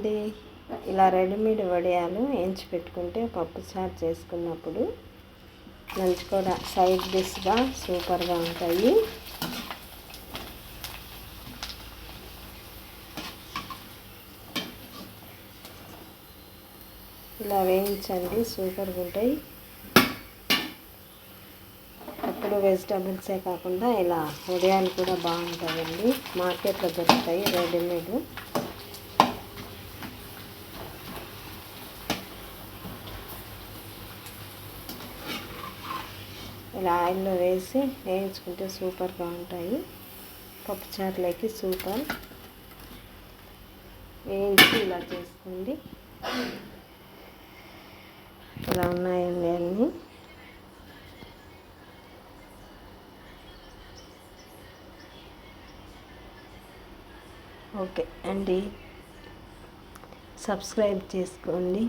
అండి. ఇలా రెడీమేడ్ వడియాలు వేయించి పెట్టుకుంటే పప్పుచారు చేసుకున్నప్పుడు లంచ్ కూడా సైడ్ డిష్గా సూపర్గా ఉంటాయి. ఇలా వేయించండి, సూపర్గా ఉంటాయి. ఎప్పుడు వెజిటబుల్సే కాకుండా ఇలా వడియాలు కూడా బాగుంటాయండి. మార్కెట్లో దొరుకుతాయి రెడీమేడ్. ఇలా ఆయిల్లో వేసి వేయించుకుంటే సూపర్గా ఉంటాయి. పప్పుచారులోకి సూపర్. వేయించి ఇలా చేసుకోండి. ఇలా ఉన్నాయండి అన్నీ. ఓకే అండి, సబ్స్క్రైబ్ చేసుకోండి.